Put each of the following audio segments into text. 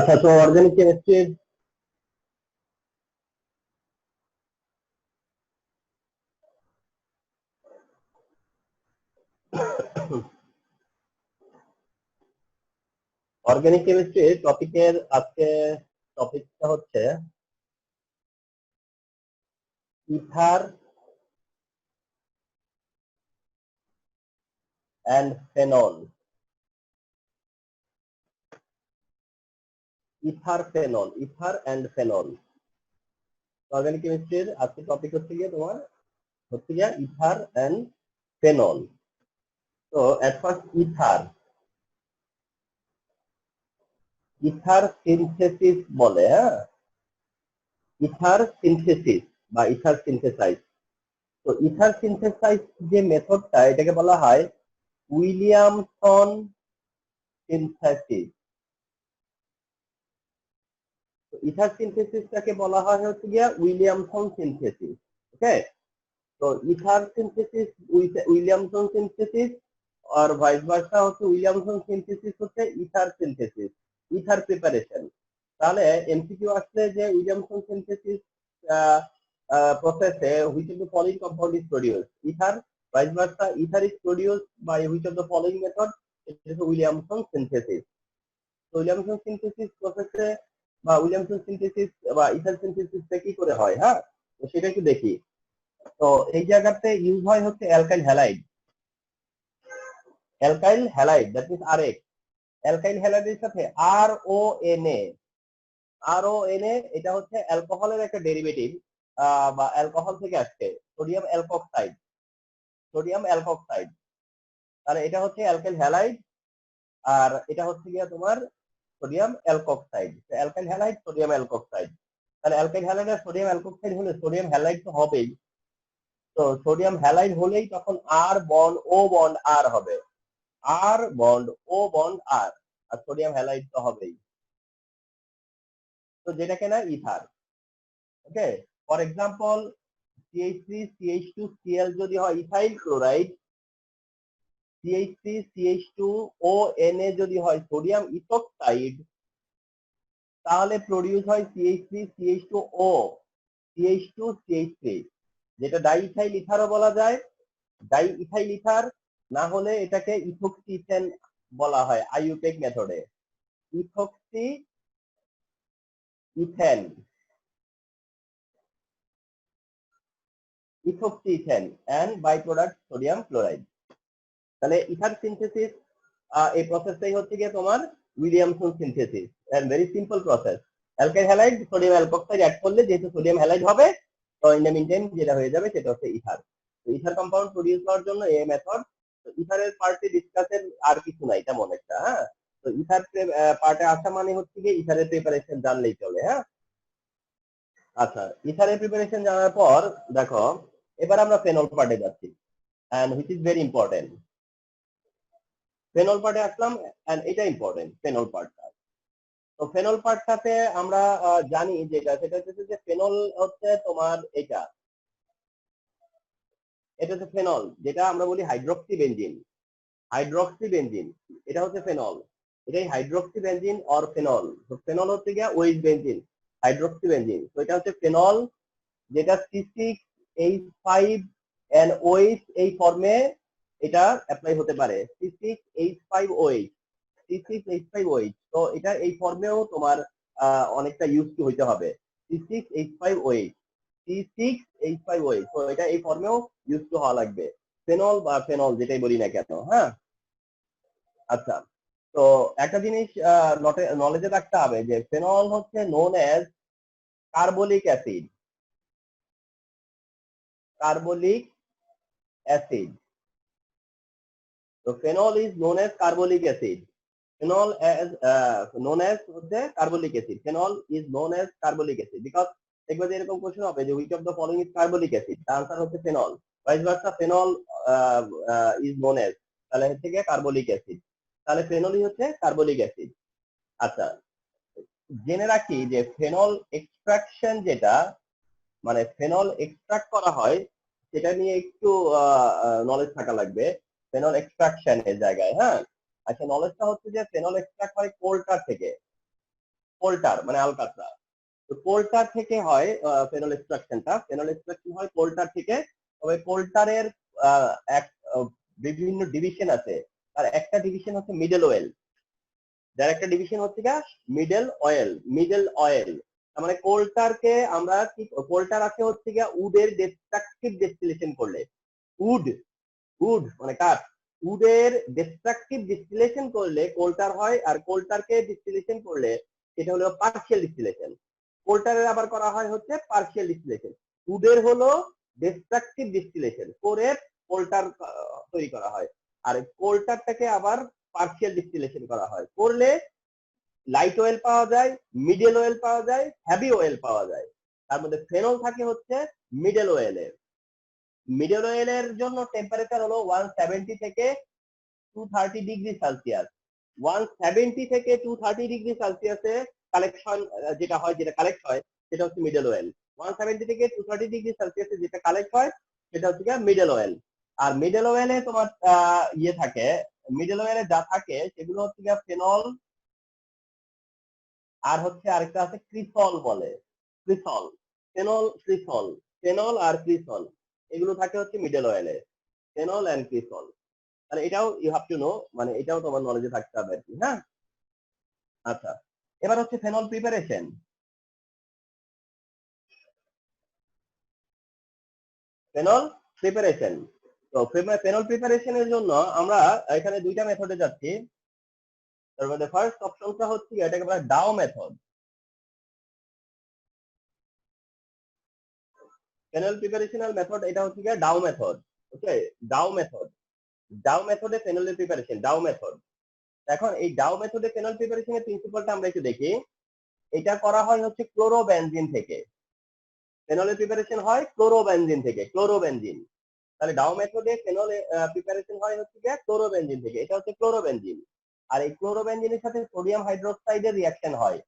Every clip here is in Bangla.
আচ্ছা, তো অর্গানিক কেমিস্ট্রি অর্গানিক কেমিস্ট্রি টপিকের আজকে টপিকটা হচ্ছে ether and phenol. Ether and phenol. Organic কেমিস্ট্রির আজকে টপিক হচ্ছে গিয়ে তোমার ইথার অ্যান্ড ফেনল। তো এট ফার্স্ট ইথার সিনথেসিস বলে, হ্যাঁ, ইথার সিনথেসিস বা ইথার সিনথেসাইজ। তো ইথার সিনথেসাইজ যে মেথডটা, এটাকে বলা হয় উইলিয়ামসন সিনথেসিস। ইথার সিনথেসিসটাকে বলা হয় হচ্ছে গিয়া উইলিয়ামসন সিনথেসিস। ওকে, তো ইথার সিনথেসিস উইলিয়ামসন সিনথেসিস আর ভাইস ভার্সা হচ্ছে উইলিয়ামসন সিনথেসিস হচ্ছে ইথার সিনথেসিস, ইথার প্রিপারেশন। তাহলে এমসিকিউ আসলে যে Williamson synthesis process which of the following compound is produced? Ether, vice versa, ether is produced by which of the following method? It is Williamson synthesis. So Williamson synthesis process বা উইলিয়ামসন সিনথেসিস বা ইথার সিনথেসিসটা কি করে হয়, হ্যাঁ, তো সেটা একটু দেখি। তো এই জায়গাতে ইউজ হয় হচ্ছে alkyl halide. Alkyl halide that means RX. Alkyl হ্যালাইডের সাথে RONA এটা হচ্ছে অ্যালকোহলের একটা ডেরিভেটিভ বা অ্যালকোহল থেকে আসছে, সোডিয়াম অ্যালকোক্সাইড। তাহলে এটা হচ্ছে অ্যালকাইল হ্যালাইড আর এটা হচ্ছে গিয়া তোমার sodium alkoxide. Alkyl halide, sodium alkoxide. তাহলে অ্যালকাইল হ্যালাইড আর সোডিয়াম অ্যালকোক্সাইড হলে সোডিয়াম হ্যালাইড তো হবেই। তো সোডিয়াম হ্যালাইড হলেই তখন আর বন্ড ও বন্ড আর হবে, আর বন্ড ও বন্ড আর, আর সোডিয়াম হ্যালাইড তো হবেই। তো যেটা কিনা ether. Okay, for example CH3 CH2 Cl যদি হয় ইথাইল ক্লোরাইড, CH3 CH2 ও Na যদি হয় সোডিয়াম ইথোক্সাইড, তাহলে প্রডিউস হয় CH3 CH2O CH2 CH3, যেটা ডাইইথাইল ইথারও বলা যায়, ডাইইথাইল ইথার, না হলে এটাকে ইথোক্সি ইথেন বলা হয় আইইউটেক মেথডে। Ethoxy ethane and by product sodium chloride. তাহলে ইথার সিনথেসিস এই প্রসেসটাই হচ্ছে গিয়ে তোমার Williamson synthesis, and very simple process. Alkyl halide sodium alkoxide add করলে যেহেতু সোডিয়াম হ্যালাইড হবে, তো ইন দ্য মিনটাইম যেটা হয়ে যাবে সেটা হচ্ছে ইথার। তো ইথার কম্পাউন্ড প্রডিউস হওয়ার জন্য এই মেথড। তো ইথারের পার্টে ডিসকাসের আর কিছু নাই তেমন একটা, হ্যাঁ। তো ইথার পার্টে আসা মানে হচ্ছে গিয়ে ইথারের প্রিপারেশন জানলেই চলে, হ্যাঁ। আচ্ছা, ইথারের প্রিপারেশন জানার পর দেখো, এবার আমরা ফেনল পার্টে যাচ্ছি, and which is very important. Phenol পার্টে আসলাম, এন্ড এটা ইম্পর্টেন্ট ফেনল পার্টটা। তো ফেনল পার্টটাতে আমরা জানি যেটা, সেটা হচ্ছে যে ফেনল হচ্ছে তোমার এটা হচ্ছে ফেনল, যেটা আমরা বলি হাইড্রক্সি বেনজিন, এটা হচ্ছে ফেনল। এটাই হাইড্রক্সি বেনজিন অর ফেনল। তো ফেনল হচ্ছে গিয়া ওইচ বেনজিন, হাইড্রক্সি বেনজিন। তো এটা হচ্ছে ফেনল, যেটা C6H5NOH এই ফর্মে এটা অ্যাপ্লাই হতে পারে। C6H5OH। তো এটা এই ফর্মেও তোমার অনেকটা ইউজ টু হইতে হবে। C6H5OH, C6H5OH, তো এটা এই ফর্মেও ইউজ টু হওয়া লাগবে, ফেনল বা ফেনল যেটাই বলি না কেন, হ্যাঁ। আচ্ছা, তো একটা জিনিস নলেজে রাখতে হবে যে ফেনল হচ্ছে known as carbolic acid. So phenol is known as carbolic acid. Phenol হচ্ছে carbolic acid. Phenol is known as carbolic acid because একবার এরকম কোশ্চেন হবে যে which of the following is carbolic acid, তার আনসার হচ্ছে phenol. Vice versa, phenol is known as, তাহলে হচ্ছে কি কার্বলিক অ্যাসিড, তাহলে ফেনলই হচ্ছে কার্বলিক অ্যাসিড। আচ্ছা, জেনে রাখি যে ফেনল এক্সট্রাকশন যেটা, মানে ফেনল এক্সট্রাক্ট করা হয়, সেটা নিয়ে একটু নলেজ থাকা লাগবে ফেনল এক্সট্রাকশন এর জায়গায়, হ্যাঁ। আচ্ছা, নলেজটা হচ্ছে যে ফেনল এক্সট্রাক্ট হয় কোলটার থেকে। কোল্টার মানে আলকাতরা। তো কোল্টার থেকে হয় ফেনল এক্সট্রাকশনটা, ফেনল এক্সট্রাকশন হয় কোল্টার থেকে। তবে কোল্টারের এক বিভিন্ন ডিভিশন আছে, আর একটা ডিভিশন হচ্ছে মিডল অয়েল, যার একটা ডিভিশন হচ্ছে গা মিডল অয়েল, মিডল অয়েল। তার মানে কোল্টারকে আমরা কি, কোল্টার আছে হচ্ছে গিয়া উডের ডিস্ট্রাকটিভ ডিস্টিলেশন করলে, উড উড মানে কাঠ, উডের ডিস্ট্রাকটিভ ডিস্টিলেশন করলে কোল্টার হয়, আর কোল্টারকে ডিস্টিলেশন করলে সেটা হলো পার্শিয়াল ডিস্টিলেশন। কোল্টারের আবার করা হয় হচ্ছে পার্শিয়াল ডিস্টিলেশন। উডের হলো ডিস্ট্রাকটিভ ডিস্টিলেশন করে কোল্টার তৈরি করা হয়, আর কোল্টারটাকে আবার পার্শিয়াল ডিস্টিলেশন করা হয়, করলে লাইট অয়েল পাওয়া যায়, মিডল অয়েল পাওয়া যায়, হেভি অয়েল পাওয়া যায়। তার মধ্যে ফেনল থাকে হচ্ছে মিডল অয়েলের। মিডল অয়েলের জন্য টেম্পারেচার হলো 170 থেকে 230 ডিগ্রি সেলসিয়াস। 170 থেকে 230 ডিগ্রি সেলসিয়াসে কালেকশন যেটা হয়, যেটা কালেক্ট হয় সেটা হচ্ছে মিডল অয়েল। 170 থেকে 230 ডিগ্রি সেলসিয়াসে যেটা কালেক্ট হয় সেটা হচ্ছে মিডল অয়েল। আর মিডল অয়েলে তোমার ইয়ে থাকে, মিডল অয়েলে যা থাকে সেগুলো হচ্ছে ফেনল, আর হচ্ছে আরেকটা আছে ক্রিসল বলে, ক্রিসল, ফেনল ক্রিসল, ফেনল আর ক্রিসল, এগুলো থাকে হচ্ছে মিডল অয়েলে, ফেনল এন্ড ক্রিসল। তাহলে এটাও ইউ হ্যাভ টু নো, মানে এটাও তোমার নলেজে থাকতে হবে আর কি। হ্যাঁ, আচ্ছা, এবার হচ্ছে ফেনল প্রিপারেশন। ফেনল প্রিপারেশন, তো ফেনল প্রিপারেশনের জন্য আমরা এখানে দুইটা মেথডে যাচ্ছি। তার মধ্যে ফার্স্ট অপশনটা হচ্ছে এটাকে বলা ডাও মেথড। ফেনল প্রিপারেশনাল মেথড এটা হচ্ছে ডাও মেথড। ওকে, ডাও মেথড, ডাও মেথডে ফেনলের প্রিপারেশন, ডাও মেথড। এখন এই ডাও মেথডে ফেনল প্রিপারেশনের প্রিন্সিপালটা আমরা একটু দেখি। এটা করা হয় হচ্ছে ক্লোরোবেনজিন থেকে, ফেনলের প্রিপারেশন হয় ক্লোরোবেনজিন থেকে, ক্লোরোবেনজিন। তাহলে ডাও মেথডে ফেনল প্রিপারেশন হয় হচ্ছে ক্লোরোবেনজিন থেকে, এটা হচ্ছে ক্লোরোবেনজিন। আর এই ক্লোরোবেনজিনের সাথে সোডিয়াম হাইড্রোক্সাইডের রিঅ্যাকশন হয়,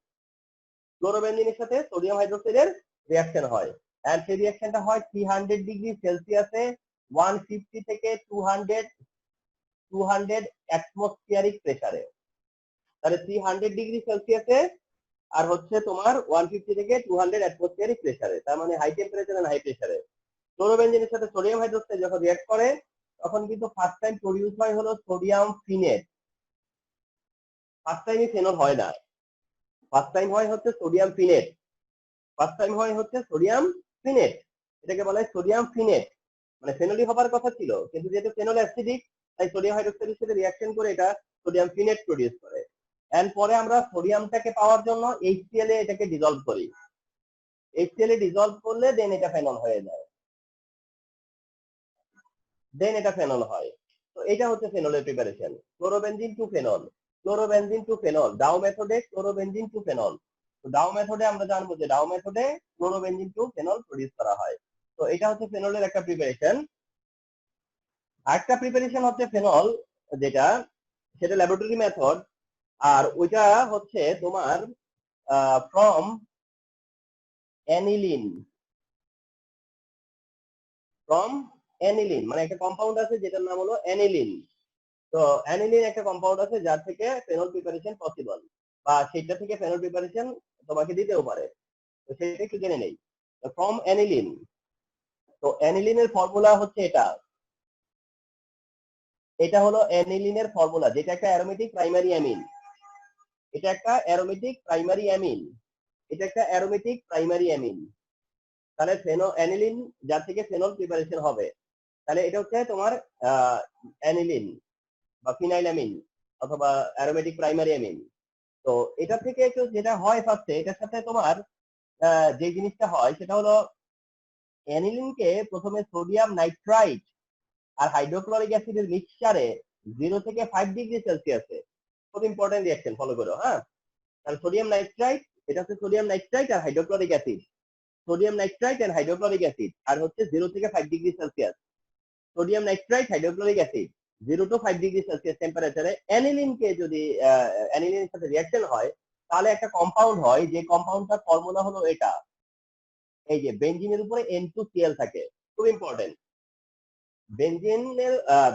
ক্লোরোবেনজিনের সাথে সোডিয়াম হাইড্রোক্সাইডের রিঅ্যাকশন হয়, এন্ড সেই রিঅ্যাকশনটা হয় 300 ডিগ্রি সেলসিয়াসে 150 থেকে 200 অ্যাটমসফিয়ারিক প্রেসারে। তাহলে 300 ডিগ্রি সেলসিয়াসে আর হচ্ছে তোমার 150 থেকে 200 অ্যাটমসফিয়ারিক প্রেসারে, তার মানে হাই টেম্পারেচার এন্ড হাই প্রেসারে ক্লোরোবেনজিনের সাথে সোডিয়াম হাইড্রোক্সাইড যখন রিঅ্যাক্ট করে তখন কিন্তু ফার্স্ট টাইম প্রডিউস হয় হলো সোডিয়াম ফিনেট। ফার্স্ট টাইমই ফেনল হয় না, ফার্স্ট টাইম হয় হচ্ছে সোডিয়াম ফিনেট, ফার্স্ট টাইম হয় হচ্ছে সোডিয়াম ফিনেট। এটাকে বলা হয় সোডিয়াম ফিনেট, মানে ফেনলই হবার কথা ছিল, কিন্তু যেহেতু ফেনল অ্যাসিডিক তাই সোডিয়াম হাইড্রোক্সাইডের সাথে রিঅ্যাকশন করে এটা সোডিয়াম ফিনেট প্রডিউস করে। এন্ড পরে আমরা সোডিয়ামটাকে পাওয়ার জন্য HCl এ এটাকে ডিজলভ করি, HCl এ ডিজলভ করলে দেন এটা ফেনল হয়ে যায়, দেন এটা ফেনল হয়। তো এটা হচ্ছে ফেনলের preparation, chlorobenzene to phenol, chlorobenzene to phenol, Dow মেথডে ক্লোরোবেনজিন টু ফেনল। তো ডাও মেথডে আমরা জানবো যে ডাও মেথডে ক্লোরোবেনজিন টু ফেনল প্রডিউস করা হয়। তো এটা হচ্ছে ফেনলের একটা প্রিপারেশন। আরেকটা প্রিপারেশন হচ্ছে ফেনল যেটা, সেটা ল্যাবরেটরি মেথড, আর ওইটা হচ্ছে তোমার ফ্রম অ্যানিলিন, ফ্রম অ্যানিলিন মানে একটা কম্পাউন্ড আছে যেটার নাম হলো অ্যানিলিন। তো অ্যানিলিন একটা কম্পাউন্ড আছে যার থেকে ফেনল প্রিপারেশন পসিবল, বা সেটা থেকে ফেনল প্রিপারেশন তোমাকে দিতেও পারে, তো সেটা একটু জেনে নেই। ফ্রম অ্যানিলিন, তো অ্যানিলিনের ফর্মুলা হচ্ছে এটা, এটা হলো অ্যানিলিনের ফর্মুলা, যেটা একটা অ্যারোমেটিক প্রাইমারি অ্যামিন, এটা একটা অ্যারোমেটিক প্রাইমারি অ্যামিন, এটা একটা অ্যারোমেটিক প্রাইমারি অ্যামিন। তাহলে অ্যানিলিন যার থেকে ফেনল প্রিপারেশন হবে, তাহলে এটা হচ্ছে তোমার অ্যানিলিন বা ফিনাইল অ্যামিন অথবা অ্যারোমেটিক প্রাইমারি অ্যামিন। তো এটা থেকে একটু যেটা হয় ফার্স্টে, এটার সাথে তোমার যে জিনিসটা হয় সেটা হলো অ্যানিলিনকে প্রথমে সোডিয়াম নাইট্রাইট আর হাইড্রোক্লোরিক অ্যাসিডের মিক্সচারে 0 থেকে 5 ডিগ্রি সেলসিয়াসে, খুব ইম্পর্টেন্ট রিঅ্যাকশন, ফলো করো। হ্যাঁ, তাহলে সোডিয়াম নাইট্রাইট, এটা হচ্ছে সোডিয়াম নাইট্রাইট আর hydrochloric acid, sodium nitrite and hydrochloric acid, আর হচ্ছে 0 থেকে 5 degree Celsius, sodium nitrite hydrochloric acid 0 to 5 degree Celsius টেম্পারেচারে অ্যানিলিনকে যদি অ্যানিলিনের সাথে রিঅ্যাকশন হয় তাহলে একটা কম্পাউন্ড হয়, যে কম্পাউন্ডটার ফর্মুলা হলো এটা, এই যে বেনজিনের উপরে N2Cl থাকে, খুব ইম্পর্টেন্ট। বেনজিনের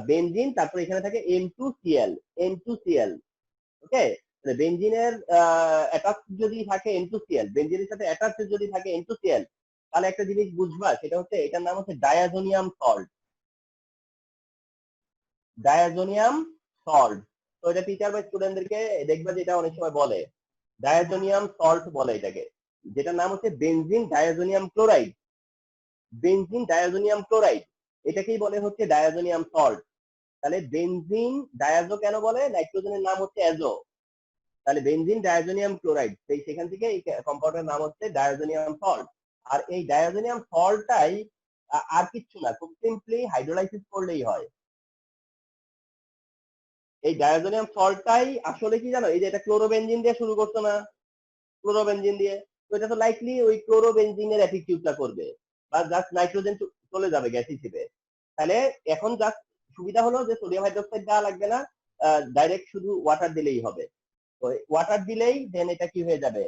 বেনজিন, তারপরে এখানে থাকে N2Cl, N2Cl, ওকে। বেনজিনের অ্যাটাচ যদি থাকে N2Cl, বেনজিনের সাথে অ্যাটাচ যদি থাকে N2Cl, তাহলে একটা জিনিস বুঝবা, সেটা হচ্ছে এটার নাম হচ্ছে ডায়াজোনিয়াম সল্ট। Diazonium salt. তো এটা টিচার বা স্টুডেন্টদেরকে দেখবা যে এটা অনেক সময় বলে ডায়াজোনিয়াম সল্ট বলে এটাকে, যেটার নাম হচ্ছে benzene diazonium chloride. Benzene diazonium chloride এটাকেই বলে হচ্ছে ডায়াজোনিয়াম সল্ট। তাহলে বেনজিন ডায়াজো কেন বলে? নাইট্রোজেনের নাম হচ্ছে অ্যাজো, তাহলে বেনজিন ডায়াজোনিয়াম ক্লোরাইড, সেখান থেকে এই কম্পাউন্ডের নাম হচ্ছে ডায়াজোনিয়াম সল্ট। আর এই ডায়াজোনিয়াম সল্টটাই আর কিচ্ছু না, খুব সিম্পলি হাইড্রোলাইসিস করলেই হয়। এই ডায়াজোনিয়াম সল্টটাই আসলে কি জানো, এই যে এটা ক্লোরোবেনজিন দিয়ে শুরু করতো না, ক্লোরোবেনজিন দিয়ে, তো এটা তো লাইকলি ওই ক্লোরোবেনজিনের অ্যাটিটিউডটা করবে, বা জাস্ট নাইট্রোজেন চলে যাবে গ্যাস হিসেবে। তাহলে এখন জাস্ট সুবিধা হলো যে সোডিয়াম হাইড্রোক্সাইড দেওয়া লাগবে না, ডাইরেক্ট শুধু ওয়াটার দিলেই হবে। তো ওয়াটার দিলেই দেন এটা কি হয়ে যাবে,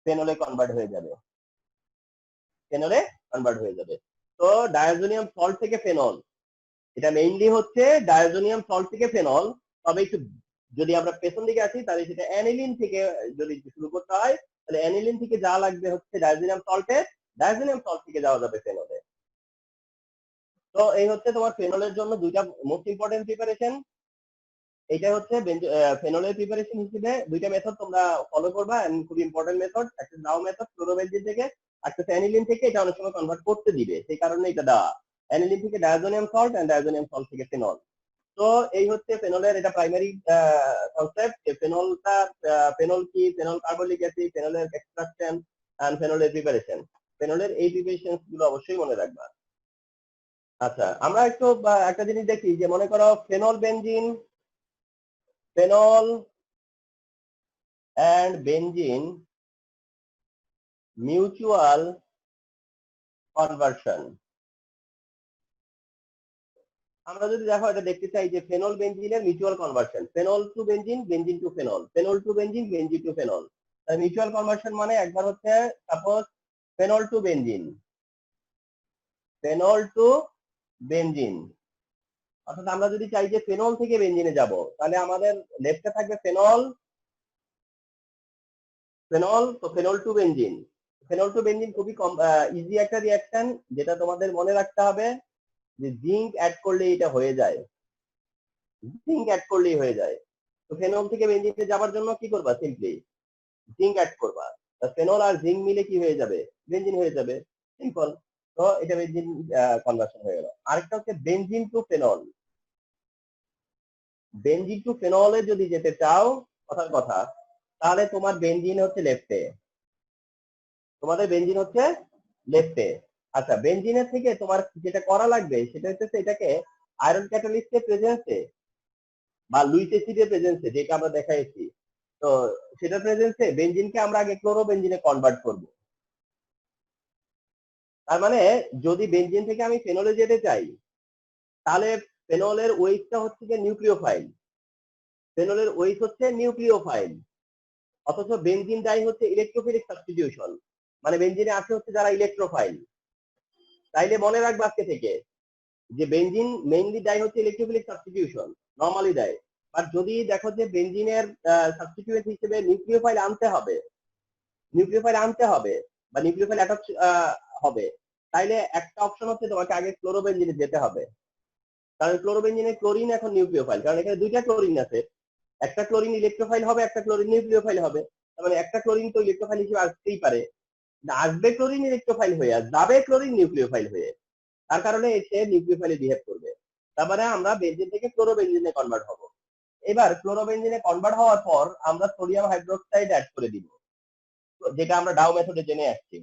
ফেনলে কনভার্ট হয়ে যাবে, ফেনলে কনভার্ট হয়ে যাবে। তো ডায়াজোনিয়াম সল্ট থেকে ফেনল, এটা মেইনলি হচ্ছে ডায়াজোনিয়াম সল্ট থেকে ফেনল। তবে একটু যদি আমরা পেছন দিকে আসি, তাহলে সেটা অ্যানিলিন থেকে যদি শুরু করতে হয়, তাহলে অ্যানিলিন থেকে যা লাগবে হচ্ছে ডায়াজোনিয়াম সল্টে, ডায়াজোনিয়াম সল্ট থেকে যাওয়া যাবে ফেনলে। তো এই হচ্ছে তোমার ফেনলের জন্য দুইটা মোস্ট ইম্পর্টেন্ট প্রিপারেশন। এটা হচ্ছে ফেনলের প্রিপারেশন হিসেবে দুইটা মেথড তোমরা ফলো করবা, খুব ইম্পর্টেন্ট মেথড। একটা দাও মেথড ক্লোরোবেনজিন থেকে, একটা অ্যানিলিন থেকে, এটা অনেক সময় কনভার্ট করতে দিবে, সেই কারণে এটা দেওয়া। অ্যানিলিন থেকে diazonium salt and diazonium salt থেকে ফেনল। তো এই হচ্ছে ফেনলের এটা প্রাইমারি কনসেপ্ট। ফেনলটা, ফেনল কি, ফেনল কার্বলিক অ্যাসিড, ফেনলের এক্সট্রাকশন এন্ড ফেনলের প্রিপারেশন। ফেনলের এই প্রিপারেশন গুলো অবশ্যই মনে রাখবা। আচ্ছা, আমরা একটু একটা জিনিস দেখি, যে মনে করো phenol benzene, phenol and benzene mutual conversion। আমরা যদি দেখো এটা দেখতে চাই যে ফেনল বেনজিনের mutual conversion, phenol to benzene, benzene to phenol, phenol to benzene, benzene to phenol. Mutual conversion মানে একবার হচ্ছে suppose phenol to benzene, phenol to benzene, অর্থাৎ আমরা যদি চাই যে ফেনল থেকে বেনজিনে যাব, তাহলে আমাদের লেফটে থাকবে ফেনল, ফেনল, তো phenol to benzene. Phenol to benzene খুবই ইজি একটা রিয়াকশন, যেটা তোমাদের মনে রাখতে হবে যে জিঙ্ক অ্যাড করলে এটা হয়ে যায়, জিঙ্ক অ্যাড করলেই হয়ে যায়। তো ফেনল থেকে বেনজিনে যাবার জন্য কি করবা, সিম্পলি জিঙ্ক অ্যাড করবা, ফেনল আর জিঙ্ক মিলে কি হয়ে যাবে, বেনজিন হয়ে যাবে, সিম্পল। তো এটা বেনজিন কনভার্সন হয়ে গেল। আরেকটা হচ্ছে benzene to phenol. Benzene to ফেনলে যদি যেতে চাও, কথার কথা, তাহলে তোমার বেনজিন হচ্ছে লেফটে, তোমাদের বেনজিন হচ্ছে লেফটে। আচ্ছা, বেনজিনের থেকে তোমার যেটা করা লাগবে সেটা হচ্ছে এটাকে আয়রন ক্যাটালিস্টের প্রেজেন্সে বা লুইস অ্যাসিডের প্রেজেন্সে, যেটা আমরা দেখাইছি, তো সেটার প্রেজেন্সে বেনজিনকে আমরা আগে ক্লোরো বেনজিনে কনভার্ট করব। তার মানে যদি বেনজিন থেকে আমি ফেনলে যেতে চাই, তাহলে ফেনলের ওয়েটটা হচ্ছে যে নিউক্লিওফাইল, ফেনলের ওয়েট হচ্ছে নিউক্লিওফাইল, অথচ বেনজিন ডাই হচ্ছে ইলেকট্রোফিলিক সাবস্টিটিউশন, মানে বেনজিনে আছে হচ্ছে যারা ইলেকট্রোফাইল। তাইলে মনে রাখবে আজকে থেকে যে বেনজিন মেইনলি ডাই হচ্ছে ইলেকট্রোফিলিক সাবস্টিটিউশন, নরমালি ডাই। আর যদি দেখো যে বেনজিনের সাবস্টিটিউয়েন্ট হিসেবে নিউক্লিওফাইল আনতে হবে, নিউক্লিওফাইল আনতে হবে বা নিউক্লিওফাইল অ্যাটাচ হবে, তাইলে একটা অপশন হচ্ছে তোমাকে আগে ক্লোরোবেনজিনে যেতে হবে। কারণ ক্লোরোবেনজিনে ক্লোরিন এখন নিউক্লিওফাইল, কারণ এখানে দুইটা ক্লোরিন আছে, একটা ক্লোরিন ইলেকট্রোফাইল হবে, একটা ক্লোরিন নিউক্লিওফাইল হবে। তার মানে একটা ক্লোরিন তো ইলেকট্রোফাইল হিসেবে আসতেই পারে, আসবে ক্লোরিন ইলেকট্রোফাইল হয়ে, আর যাবে ক্লোরিন নিউক্লিওফাইল হয়ে, তার কারণে সে নিউক্লিওফাইলে বিহেভ করবে। তারপরে আমরা বেনজিন থেকে ক্লোরোবেনজিনে কনভার্ট হব। এবার ক্লোরোবেনজিনে কনভার্ট হওয়ার পর আমরা সোডিয়াম হাইড্রোক্সাইড অ্যাড করে দিব, যেটা আমরা ডাউ মেথডে জেনে আসছি।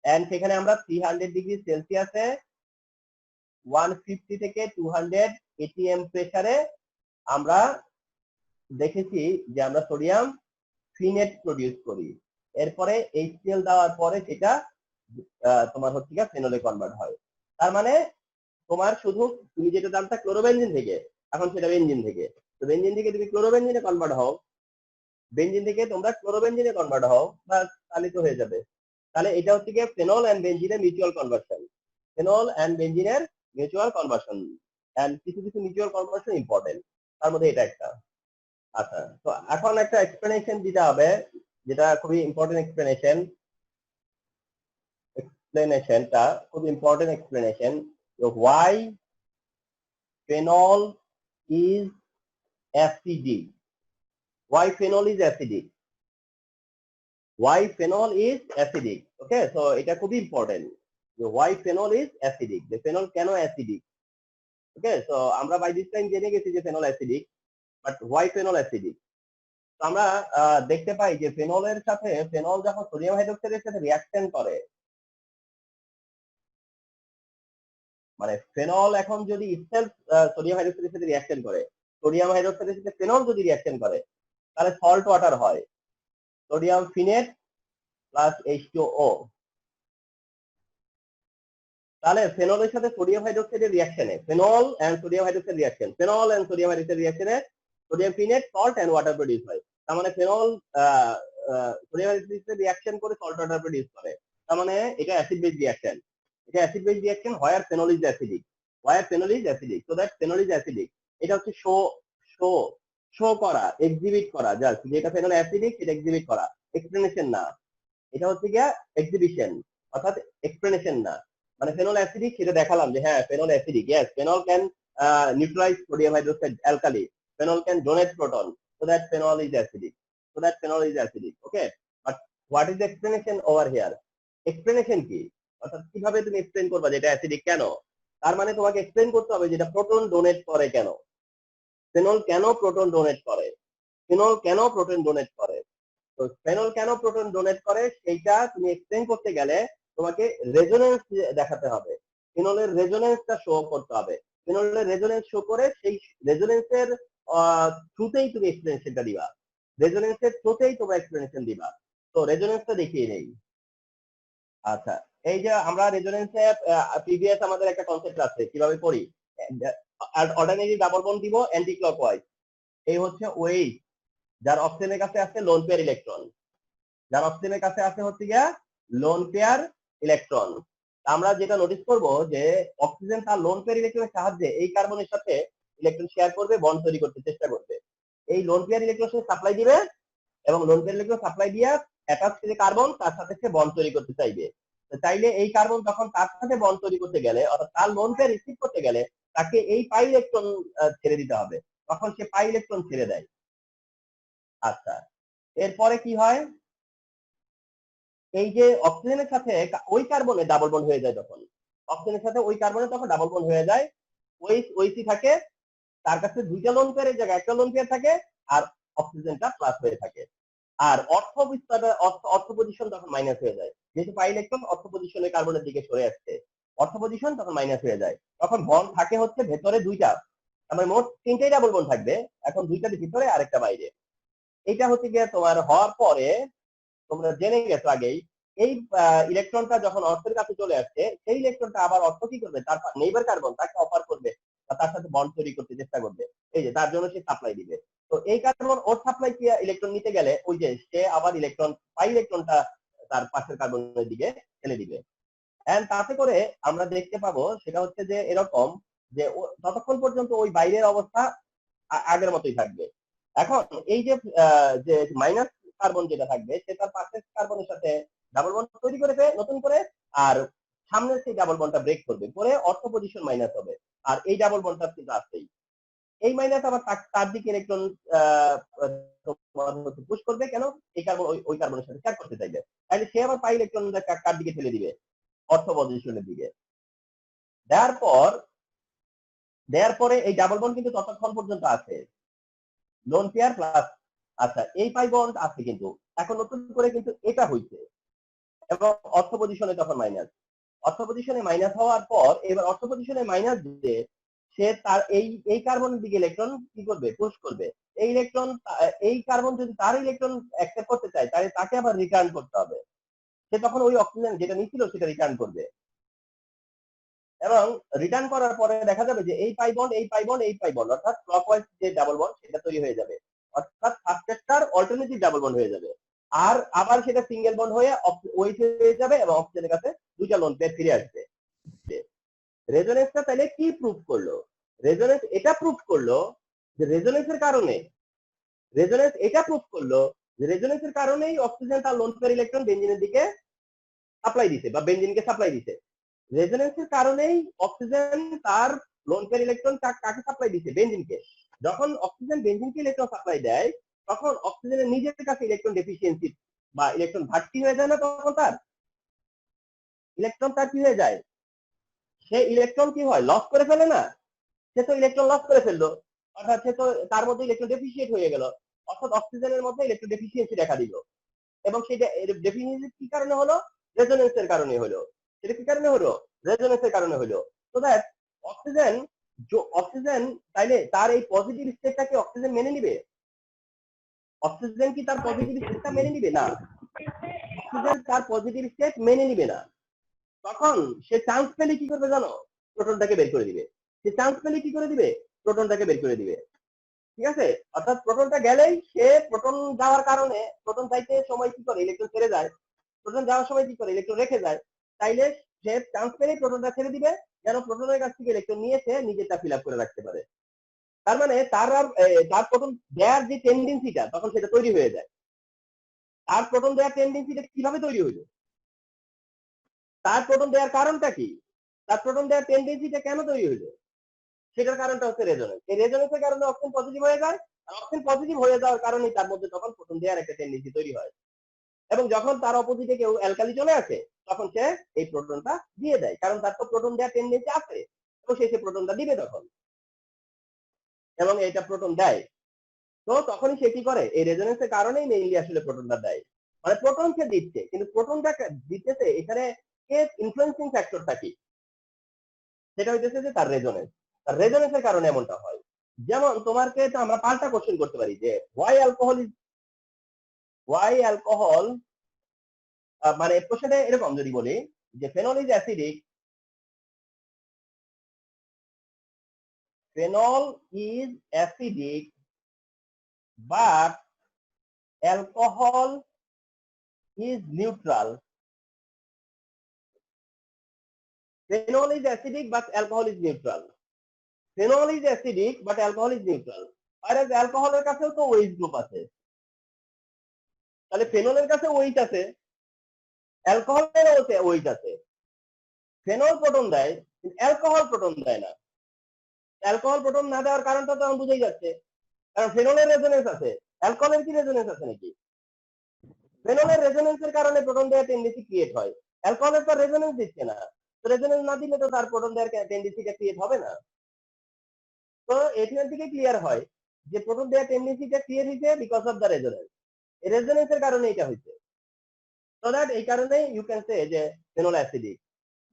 এন্ড সেখানে আমরা 300 ডিগ্রি সেলসিয়াসে 150 থেকে 200 এটিএম প্রেসারে আমরা দেখেছি যে আমরা সোডিয়াম ফিনেট প্রডিউস করি। এরপরে HCl দেওয়ার পরে সেটা তোমার হচ্ছে গিয়ে ফেনলে কনভার্ট হয়। তার মানে তোমার শুধু তুমি যেটা জানতা ক্লোরোবেনজিন থেকে, এখন সেটা বেনজিন থেকে। তো বেনজিন থেকে তুমি ক্লোরোবেনজিনে কনভার্ট হও, বেনজিন থেকে তোমরা ক্লোরোবেনজিনে কনভার্ট হও, বা তাহলে তো হয়ে যাবে। তাহলে এটা হচ্ছে গিয়ে ফেনল এন্ড বেনজিনের মিউচুয়াল কনভার্সন, ফেনল এন্ড বেনজিনের মিউচুয়াল কনভার্সন। এন্ড কিছু কিছু মিউচুয়াল কনভার্সন ইম্পর্টেন্ট, তার মধ্যে এটা একটা। আচ্ছা, তো এখন একটা এক্সপ্লেনেশন দিতে হবে, যেটা খুবই ইম্পর্টেন্ট এক্সপ্লেনেশনটা খুব important explanation, why phenol is acidic, why phenol is acidic, why phenol is acidic. Okay, so এটা খুবই ইম্পর্টেন্ট যে why phenol is acidic, যে ফেনল কেন অ্যাসিডিক। ওকে, সো আমরা বাই দিস টাইম জেনে গেছি যে phenol acidic, but why phenol acidic? তো আমরা দেখতে পাই যে ফেনলের সাথে, ফেনল যখন সোডিয়াম হাইড্রোক্সাইডের সাথে রিঅ্যাকশন করে, মানে ফেনল এখন যদি ইটসেলফ সোডিয়াম হাইড্রোক্সাইডের সাথে রিঅ্যাকশন করে, সোডিয়াম হাইড্রোক্সাইডের সাথে ফেনল যদি রিঅ্যাকশন করে, তাহলে সল্ট ওয়াটার হয়, সোডিয়াম ফিনেট প্লাস H2O। তাহলে ফেনলের সাথে সোডিয়াম হাইড্রোক্সাইডের রিঅ্যাকশনে, phenol and sodium hydroxide reaction, phenol and sodium hydroxide রিঅ্যাকশনে sodium phenate, salt and water produce হয়। তার মানে ফেনল সোডিয়াম হাইড্রোক্সাইডের সাথে রিঅ্যাকশন করে সল্ট ওয়াটার প্রোডিউস করে। তার মানে এটা অ্যাসিড বেস রিঅ্যাকশন, এটা acid base reaction, where phenol is acidic, where phenol is acidic, so that phenol is acidic. এটা হচ্ছে শো শো শো করা, এক্সিবিট করা, জাস্ট যেটা ফেনল অ্যাসিডিক সেটা এক্সিবিট করা, এক্সপ্লেনেশন না। এটা হচ্ছে গিয়া এক্সিবিশন, অর্থাৎ এক্সপ্লেনেশন না। মানে ফেনল অ্যাসিডিক সেটা দেখালাম যে হ্যাঁ phenol acidic, yes phenol can neutralise sodium hydroxide alkali, phenol can donate proton, so that phenol is acidic, so that phenol is acidic. Okay, but what is the explanation over here? Explanation কি, অর্থাৎ কিভাবে তুমি এক্সপ্লেন করবা যেটা অ্যাসিডিক কেন? তার মানে তোমাকে এক্সপ্লেন করতে হবে যেটা প্রোটন ডোনেট করে কেন, ফেনল কেন প্রোটন ডোনেট করে, ফেনল কেন প্রোটন ডোনেট করে। তো ফেনল কেন প্রোটন ডোনেট করে সেইটা তুমি এক্সপ্লেন করতে গেলে তোমাকে রেজোনেন্স দেখাতে হবে, ফেনলের রেজোনেন্সটা শো করতে হবে। ফেনলের রেজোনেন্স শো করে সেই রেজোনেন্সের থ্রুতেই তুমি এক্সপ্লেনেশনটা দিবা, রেজোনেন্সের থ্রুতেই তোমার এক্সপ্লেনেশন দিবা। তো রেজোনেন্সটা দেখিয়ে নেই। আচ্ছা, এই যে আমরা রেজোনেন্সে প্রিভিয়াস আমাদের একটা কনসেপ্ট আছে কিভাবে করি, অল্টারনেটিভ ডাবল বন্ড দিব অ্যান্টি ক্লকওয়াইজ। এই হচ্ছে ওয়েট, যার অক্সিজেনের কাছে আছে লোন পেয়ার ইলেকট্রন, যার অক্সিজেনের কাছে আছে হচ্ছে গিয়া লোন পেয়ার ইলেকট্রন। আমরা যেটা নোটিস করব যে অক্সিজেন তার লোন পেয়ার ইলেকট্রনের সাহায্যে এই কার্বনের সাথে ইলেকট্রন শেয়ার করবে, বন্ড তৈরি করতে চেষ্টা করবে। এই লোন পেয়ার ইলেকট্রন সাপ্লাই দিবে এবং লোন পেয়ার ইলেকট্রন সাপ্লাই দিয়া অ্যাটাচ যে কার্বন তার সাথে সে বন্ড তৈরি করতে চাইবে। চাইলে এই কার্বন তখন তার সাথে বন্ড তৈরি করতে গেলে, অর্থাৎ তার লোন পেয়ার রিসিভ করতে গেলে তাকে এই পাই ইলেকট্রন ছেড়ে দিতে হবে, তখন সে পাই ইলেকট্রন ছেড়ে দেয়। আচ্ছা, এরপরে কি হয়, এই যে অক্সিজেনের সাথে ওই কার্বনে ডাবল বন্ড হয়ে যায়, তখন অক্সিজেনের সাথে ওই কার্বনে তখন ডাবল বন্ড হয়ে যায়, ওইসি থাকে, তার কাছে দুইটা লোন পেয়ারের জায়গায় একটা লোন পেয়ার থাকে, আর অক্সিজেনটা প্লাস হয়ে থাকে। আর অর্থ পজিশন তখন মাইনাস হয়ে যায়, যেহেতু পাই ইলেকট্রন অর্থ পজিশনে কার্বনের দিকে সরে আসছে, অর্থ পজিশন তখন মাইনাস হয়ে যায়। তখন বন্ড থাকে হচ্ছে ভেতরে দুইটা, আমার মোট তিনটাই ডাবল বন্ড থাকবে, এখন দুইটা ভিতরে আরেকটা বাইরে। এটা হচ্ছে গিয়ে তোমার হওয়ার পরে তোমরা জেনে গেছো আগেই, এই ইলেকট্রনটা যখন অর্থের কাছে চলে আসছে, সেই ইলেকট্রনটা আবার অর্থ কি করবে, তার নেইবার কার্বন তাকে অফার করবে বা তার সাথে বন্ড তৈরি করতে চেষ্টা করবে, এই যে তার জন্য সে সাপ্লাই দিবে। তো এই কার্বন ওর সাপ্লাই কি ইলেকট্রন নিতে গেলে ওই যে সে আবার ইলেকট্রন পাই ইলেকট্রনটা তার পাশের কার্বনের দিকে ঠেলে দিবে। এন্ড তাতে করে আমরা দেখতে পাবো সেটা হচ্ছে যে এরকম, যে ততক্ষণ পর্যন্ত ওই বাইরের অবস্থা আগের মতোই থাকবে। এখন এই যে যে মাইনাস কার্বন যেটা থাকবে সে তার পাশের কার্বনের সাথে ডাবল বন্ড তৈরি করবে নতুন করে, আর সামনের সেই ডাবল বন্ডটা ব্রেক করবে, পরে অর্থ পজিশন মাইনাস হবে, আর এই ডাবল বন্ডটা কিন্তু আসছেই। এই মাইনাস আবার তার দিকে ইলেকট্রন পুশ করবে, কেন এই কার্বন ওই কার্বনের সাথে শেয়ার করতে চাইবে, তাহলে সে আবার পাই ইলেকট্রন কার দিকে ঠেলে দিবে, অর্থ পজিশনের দিকে। দেওয়ার পরে এই ডাবল বন্ড কিন্তু ততক্ষণ পর্যন্ত আছে, লোন পেয়ার প্লাস। আচ্ছা, এই পাই বন্ড আছে, কিন্তু এখন নতুন করে কিন্তু এটা হইছে এবং অর্থ পজিশনে তখন মাইনাস, অর্থ পজিশনে মাইনাস হওয়ার পর এবার অর্থ পজিশনে মাইনাস দিয়ে সে তার এই কার্বনের দিকে ইলেকট্রন কি করবে, পুশ করবে। এই ইলেকট্রন, এই কার্বন যদি তার ইলেকট্রন অ্যাকসেপ্ট করতে চায় তাহলে তাকে আবার রিটার্ন করতে হবে, সে তখন ওই অক্সিজেন যেটা নিছিল সেটা রিটার্ন করবে, এবং রিটার্ন করার পরে দেখা যাবে যে এই পাই বন্ড এই পাই বন্ড এই পাই বন্ড অর্থাৎ ক্লকওয়াইজ যে ডাবল বন্ড সেটা তৈরি হয়ে যাবে, অর্থাৎ ফার্স্টেরটার অল্টারনেটিভ ডাবল বন্ড হয়ে যাবে, আর আবার সেটা সিঙ্গেল বন্ড হয়ে ওয়েট হয়ে যাবে এবং অক্সিজেনের কাছে দুইটা লোন পেয়ার ফিরে আসবে। রেজোনেন্সটা তাহলে কি প্রুফ করলো, রেজোনেন্স এটা প্রুফ করলো যে রেজোনেন্সের কারণে রেজোনেন্স এটা প্রুভ করলো যে রেজোনেন্সের কারণেই অক্সিজেন তার লোন পেয়ার ইলেকট্রন বেঞ্জিনের দিকে সাপ্লাই দিছে বা বেঞ্জিনকে সাপ্লাই দিছে। রেজোনেন্সের কারণেই অক্সিজেন তার লোন পেয়ার ইলেকট্রন কাকে সাপ্লাই দিছে? বেঞ্জিনকে। যখন অক্সিজেন বেঞ্জিনকে ইলেকট্রন সাপ্লাই দেয় তখন অক্সিজেনের নিজের কাছে ইলেকট্রন ডেফিসিয়েন্সি বা ইলেকট্রন ঘাটতি হয়ে যায় না? তখন তার ইলেকট্রন তার কি হয়ে যায়? সে ইলেকট্রন কি হয়? লস করে ফেলে না? সে তো ইলেকট্রন লস করে ফেললো, অর্থাৎ সে তো তার মধ্যে ইলেকট্রন ডেফিসিয়েন্ট হয়ে গেল, অর্থাৎ অক্সিজেনের মধ্যে ইলেকট্রন ডেফিসিয়েন্সি দেখা দিল। এবং সেই ডেফিসিয়েন্সি কি কারণে হলো? রেজোনেন্সের কারণে হলো। সেটা কি কারণে হলো? রেজোনেন্সের কারণে হলো। তো দ্যাট অক্সিজেন অক্সিজেন তাইলে তার এই পজিটিভ স্টেটটাকে অক্সিজেন মেনে নিবে? অক্সিজেন কি তার পজিটিভ স্টেটটা মেনে নিবে? না, অক্সিজেন তার পজিটিভ স্টেট মেনে নিবে না। তখন সে চান্স পেলে কি করবে জানো? প্রোটনটাকে বের করে দিবে। সে চান্স পেলে কি করে দিবে? প্রোটনটাকে বের করে দিবে। ঠিক আছে? অর্থাৎ প্রোটনটা গেলেই সে প্রোটন যাওয়ার কারণে প্রোটন যাইতে সময় কি করে? ইলেকট্রন ছেড়ে যায়। প্রোটন যাওয়ার সময় কি করে? ইলেকট্রন রেখে যায়। তাইলে সে চান্স পেলেই প্রোটনটা ছেড়ে দিবে যেন প্রোটনের কাছ থেকে ইলেকট্রন নিয়ে সে নিজেরটা ফিল আপ করে রাখতে পারে। তার মানে তার আর তার প্রোটন দেওয়ার যে টেন্ডেন্সিটা তখন সেটা তৈরি হয়ে যায়। তার প্রোটন দেওয়ার টেন্ডেন্সিটা কিভাবে তৈরি হইল? তার প্রোটন দেওয়ার কারণটা কি? তার প্রোটন দেওয়ার টেন্ডেন্সিটা কেন তৈরি হইল? সেটার কারণটা হচ্ছে রেজোনেন্স। এই রেজোনেন্সের কারণে অক্সিজেন পজিটিভ হয়ে যায়, আর অক্সিজেন পজিটিভ হয়ে যাওয়ার কারণে তার মধ্যে তখন প্রোটন দেওয়ার একটা টেন্ডেন্সি তৈরি হয়। এবং যখন তার অপোজিটে কেউ অ্যালকালি চলে আসে তখন সে এই প্রোটনটা দিয়ে দেয়, কারণ তার তো প্রোটন দেওয়ার টেন্ডেন্সি আছে এবং সে প্রোটনটা দিবে তখন, এবং এটা প্রোটন দেয়। তো তখনই সে কি করে? এই রেজোনেন্সের কারণেই মেইনলি আসলে প্রোটনটা দেয়। মানে প্রোটন সে দিচ্ছে, কিন্তু প্রোটনটা দিতেছে এখানে কে ইনফ্লুয়েন্সিং ফ্যাক্টরটা কি? সেটা হইতেছে যে তার রেজোনেন্স। তার রেজোনেন্সের কারণে এমনটা হয়। যেমন তোমাকে তো আমরা পাল্টা কোশ্চেন করতে পারি যে ওয়াই অ্যালকোহল, মানে কোশ্চেনে এরকম যদি বলি যে phenol is acidic, phenol is acidic but alcohol is neutral. Phenol is acidic but alcohol is neutral. Phenol is acidic but alcohol is neutral. আর অ্যালকোহলের কাছেও তো ওএইচ গ্রুপ আছে, তাহলে ফেনলের কাছে ওএইচ আছে, অ্যালকোহলের ওএইচ আছে। ফেনল প্রোটন দেয় কিন্তু অ্যালকোহল প্রোটন দেয় না। অ্যালকোহল প্রোটন না দেওয়ার কারণটা তো বুঝেই যাচ্ছে, কারণ ফেনলের রেজোনেন্স আছে, অ্যালকোহলের কি রেজোনেন্স আছে নাকি? ফেনলের রেজোনেন্সের কারণে প্রোটন দেওয়ার টেন্ডেন্সি ক্রিয়েট হয়, অ্যালকোহলের তো রেজোনেন্স দিচ্ছে না, তো রেজোনেন্স না দিলে তো তার প্রোটন দেওয়ার টেন্ডেন্সিটা ক্রিয়েট হবে না। তো এখান থেকে ক্লিয়ার হয় যে প্রোটন দেওয়ার টেন্ডেন্সিটা ক্রিয়েট হয়েছে বিকজ অফ দ্য রেজোনেন্স। এই রেজোনেন্সের কারণে এটা হয়েছে। সো দ্যাট এই কারণে ইউ ক্যান সে যে phenol acidic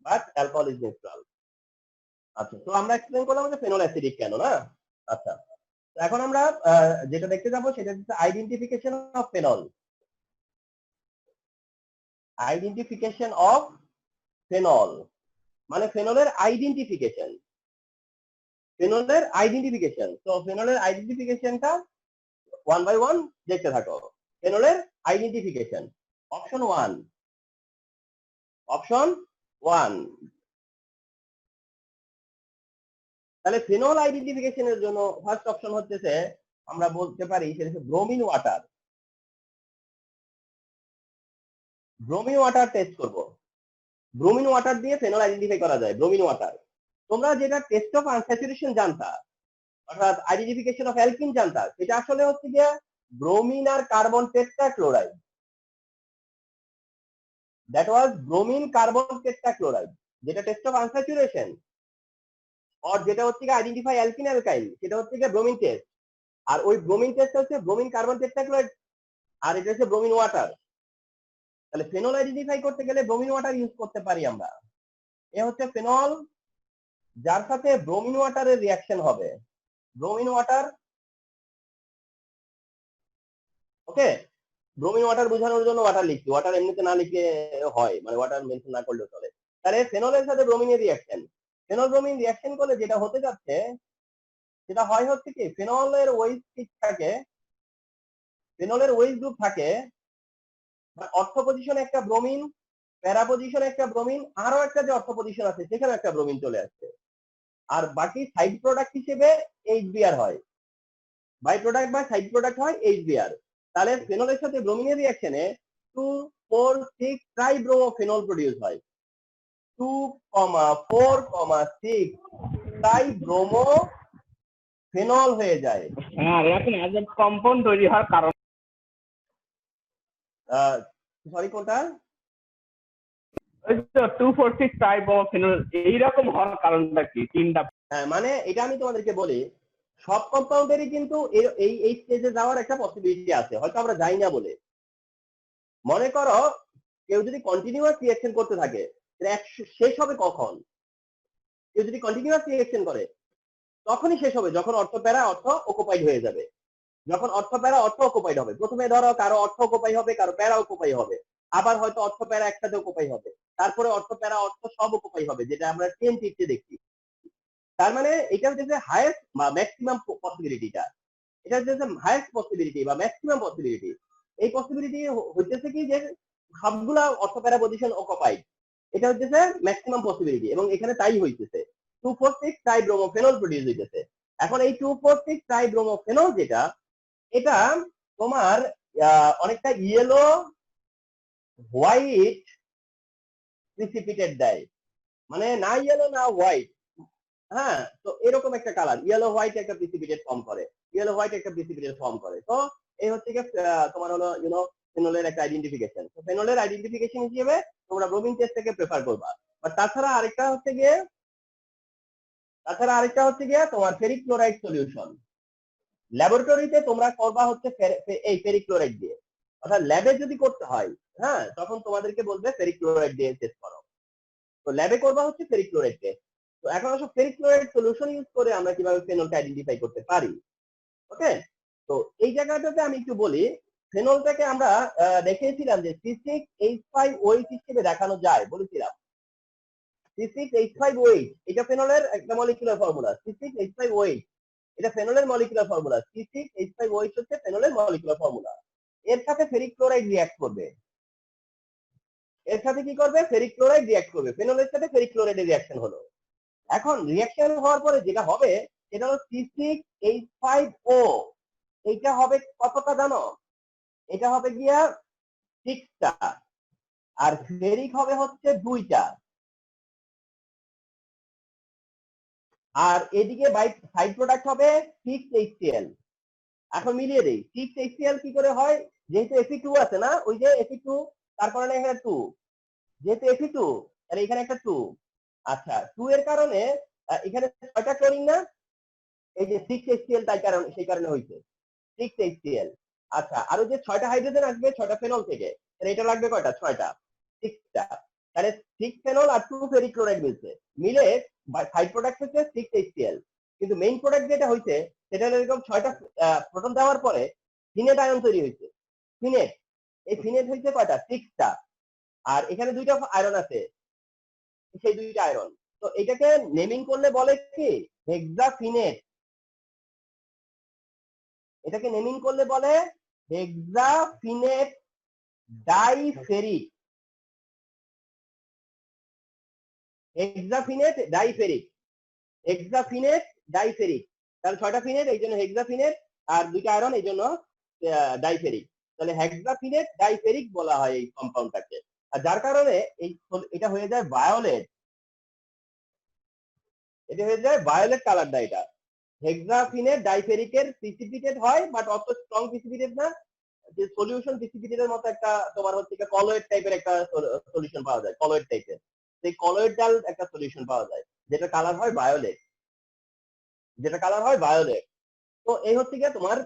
but alcohol is neutral. আচ্ছা, তো আমরা এক্সপ্লেইন করলাম যে ফেনল অ্যাসিডিক কেন না। আচ্ছা, এখন আমরা যেটা দেখতে যাবো সেটা হচ্ছে identification of phenol. Identification of phenol মানে ফেনলের আইডেন্টিফিকেশন। ফেনলের আইডেন্টিফিকেশন, তো ফেনলের আইডেন্টিফিকেশনটা ওয়ান বাই ওয়ান দেখতে থাকো। ফেনলের আইডেন্টিফিকেশন, অপশন ওয়ান, অপশন ওয়ান। তাহলে ফেনল আইডেন্টিফিকেশনের জন্য ফার্স্ট অপশন হচ্ছে আমরা বলতে পারি সেটা হচ্ছে bromine water. Bromine water test করব। ব্রোমিন ওয়াটার দিয়ে ফেনল আইডেন্টিফাই করা যায়, ব্রোমিন ওয়াটার। তোমরা যেটা টেস্ট অফ আনস্যাচুরেশন জানতা, অর্থাৎ আইডেন্টিফিকেশন অফ অ্যালকিন জানতা, সেটা আসলে হচ্ছে গিয়ে ব্রোমিন আর carbon tetrachloride. That was bromine carbon tetrachloride, যেটা টেস্ট অফ আনস্যাচুরেশন। আর যেটা হচ্ছে গিয়ে আইডেন্টিফাই অ্যালকিন অ্যালকাইল, সেটা হচ্ছে গিয়ে ব্রোমিন টেস্ট। আর ওই ব্রোমিন টেস্ট হচ্ছে ব্রোমিন কার্বন টেট্রাক্লোরাইড, আর এটা হচ্ছে ব্রোমিন ওয়াটার। তাহলে ফেনল আইডেন্টিফাই করতে গেলে ব্রোমিন ওয়াটার ইউজ করতে পারি আমরা। এ হচ্ছে ফেনল যার সাথে ব্রোমিন ওয়াটারের রিয়াকশন হবে, ব্রোমিন ওয়াটার। ওকে, ব্রোমিন ওয়াটার বোঝানোর জন্য ওয়াটার লিখছি, ওয়াটার এমনিতে না লিখলে হয়, মানে ওয়াটার মেনশন না করলেও চলে। তাহলে ফেনলের সাথে ব্রোমিনের রিয়াকশন, ফেনল ব্রোমিন রিয়াকশন করলে যেটা হতে যাচ্ছে সেটা হয় হচ্ছে কি, ফেনলের ওয়েজ ঠিক থাকে, ফেনলের ওয়েজ গ্রুপ থাকে, অর্থ পজিশনে একটা ব্রোমিন, প্যারা পজিশনে একটা ব্রোমিন, আরো একটা যে অর্থ পজিশন আছে সেখানে একটা ব্রোমিন চলে আসছে, আর বাকি সাইড প্রোডাক্ট হিসেবে এইচবিআর হয়। বাই প্রোডাক্ট বা সাইড প্রোডাক্ট হয় HBr। তাহলে ফেনলের সাথে ব্রোমিনের রিঅ্যাকশনে 2,4,6 ট্রাইব্রোমোফেনল প্রডিউস হয়। 2,4,6 ট্রাইব্রোমোফেনল হয়ে যায়। হ্যাঁ, এরকম অ্যাজেড কম্পাউন্ড তৈরি হওয়ার কারণ সরি কোনটা? ওই তো 2,4,6 ট্রাইব্রোমোফেনল এইরকম হওয়ার কারণটা কি? তিনটা হ্যাঁ, মানে এটা আমি তোমাদেরকে বলি, সব কম্পাউন্ডেরই কিন্তু এই স্টেজে যাওয়ার একটা পসিবিলিটি আছে, হয়তো আমরা যাই না বলে। মনে করো কেউ যদি কন্টিনিউয়াস রিঅ্যাকশন করতে থাকে, শেষ হবে কখন? কেউ যদি কন্টিনিউয়াস রিঅ্যাকশন করে তখনই শেষ হবে যখন অর্থ প্যারা অর্থ অকুপাইড হয়ে যাবে। যখন অর্থ প্যারা অর্থ অকুপাইড হবে, প্রথমে ধরো কারো অর্থ অকুপাই হবে, কারো প্যারা অকুপাই হবে, আবার হয়তো অর্থ প্যারা একসাথে অকুপাই হবে, তারপরে অর্থ প্যারা অর্থ সব অকুপাই হবে, যেটা আমরা টিএনটিতে দেখি। তার মানে এটা হচ্ছে হাইয়েস্ট বা ম্যাক্সিমাম পসিবিলিটিটা, এটা হচ্ছে হাইয়েস্ট পসিবিলিটি বা ম্যাক্সিমাম পসিবিলিটি। এই পসিবিলিটি হইতেছে কি যে সবগুলা অর্থ প্যারা পজিশন অকুপাইড, এটা হচ্ছে ম্যাক্সিমাম পসিবিলিটি, এবং এখানে তাই হইতেছে 2,4,6 ট্রাইব্রোমোফেনল প্রডিউস হইতেছে। এখন এই 2,4,6 ট্রাইব্রোমোফেনল যেটা, এটা তোমার অনেকটা ইয়েলো হোয়াইট প্রিসিপিটেট দেয়, মানে না ইয়েলো না হোয়াইট। হ্যাঁ, তো এরকম একটা কালার ইয়েলো হোয়াইট একটা প্রিসিপিটেট ফর্ম করে, ইয়েলো হোয়াইট একটা প্রিসিপিটেট ফর্ম করে। তো এই হচ্ছে কি তোমার হলো ফেনলের একটা আইডেন্টিফিকেশন। তো ফেনলের আইডেন্টিফিকেশন হিসেবে তোমরা ব্রোমিন টেস্টটাকে প্রেফার করবা। আর তাছাড়া আরেকটা হচ্ছে গিয়ে তোমার ফেরিক ক্লোরাইড সলিউশন। ল্যাবরেটরিতে তোমরা করবা হচ্ছে এই ফেরিক ক্লোরাইড দিয়ে, অর্থাৎ ল্যাবে যদি করতে হয়, হ্যাঁ, তখন তোমাদেরকে বলবে ফেরিক ক্লোরাইড দিয়ে টেস্ট করো। তো ল্যাবে করবা হচ্ছে ফেরিক ক্লোরাইড টেস্ট। তো এখন আসলে ফেরিক ক্লোরাইড সলিউশন ইউজ করে আমরা কিভাবে ফেনলকে আইডেন্টিফাই করতে পারি। ওকে, তো এই জায়গাটাতে আমি একটু বলি, ফেনলটাকে আমরা দেখিয়েছিলাম যে C6H5OH হিসেবে দেখানো যায়, বলেছিলাম C6H5OH এটা ফেনলের একটা মলিকুলার ফর্মুলা। C6H5OH এটা ফেনলের মলিকুলার ফর্মুলা। C6H5OH হচ্ছে ফেনলের মলিকুলার ফর্মুলা। এর সাথে ফেরিক ক্লোরাইড রিঅ্যাক্ট করবে, এর সাথে কি করবে? ফেরিক ক্লোরাইড রিঅ্যাক্ট করবে, ফেনলের সাথে ফেরিক ক্লোরাইডের রিঅ্যাকশন হলো। এখন রিঅ্যাকশন হওয়ার পরে যেটা হবে সেটা হলো C6H5O, এইটা হবে কতটা জানো? এটা হবে গিয়া 6টা, আর ফেরিক হবে হচ্ছে 2টা, আর এদিকে বাই সাইড প্রোডাক্ট হবে 6HCl। এখন মিলিয়ে দেই 6HCl কি করে হয়, যেহেতু Fe2 আছে না, ওই যে Fe2, তার কারণে এখানে 2, যেহেতু Fe2 তাহলে এখানে একটা 2। আচ্ছা, 2 এর কারণে এখানে 6টা ক্লোরিন না, এই যে 6HCl, তাই কারণে সেই কারণে হইছে 6HCl। আচ্ছা, আর ওই যে 6টা হাইড্রোজেন আসবে 6টা ফেনল থেকে, তাহলে এটা লাগবে কয়টা? 6টা, 6টা। তাহলে 6 ফেনল আর 2 ফেরিক ক্লোরাইড মিলছে, মিলে সাইড প্রোডাক্ট হচ্ছে 6HCl। কিন্তু মেইন প্রোডাক্ট যেটা হইছে সেটা হলো এরকম 6টা প্রোটন দেওয়ার পরে ফিনেট আয়ন তৈরি হইছে। ফিনেট, এই ফিনেট হইছে কয়টা? 6টা, আর এখানে 2টা আয়রন আছে, সেই 2টা আয়রন। তো এটাকে নেমিং করলে বলে কি হেক্সাফিনেট, এটাকে নেমিং করলে বলে হেক্সাফিনেট ডাইফেরিক, হেক্সাফিনেট ডাইফেরিক, হেক্সাফিনেট ডাইফেরিক। তাহলে 6টা ফিনেট, এই জন্য হেক্সাফিনেট, আর 2টা আয়রন, এই জন্য ডাইফেরিক। তাহলে হেক্সাফিনেট ডাইফেরিক বলা হয় এই কম্পাউন্ডটাকে। আর যার কারণে এটা হয়ে যায় ভায়োলেট, এটা হয়ে যায় ভায়োলেট কালারটা। এটা হেক্সাফিনেট ডাইফেরিকের প্রিসিপিটেট হয়, বাট অত স্ট্রং প্রিসিপিটেট না, যে সলিউশন প্রিসিপিটেটের মতো একটা তোমার হচ্ছে কলয়েড টাইপের একটা সলিউশন পাওয়া যায়, কলয়েড টাইপের, সেই কলয়েডাল একটা সলিউশন পাওয়া যায় যেটা কালার হয় ভায়োলেট, যেটা কালার হয় ভায়োলেট। তো এই হচ্ছে গিয়ে তোমার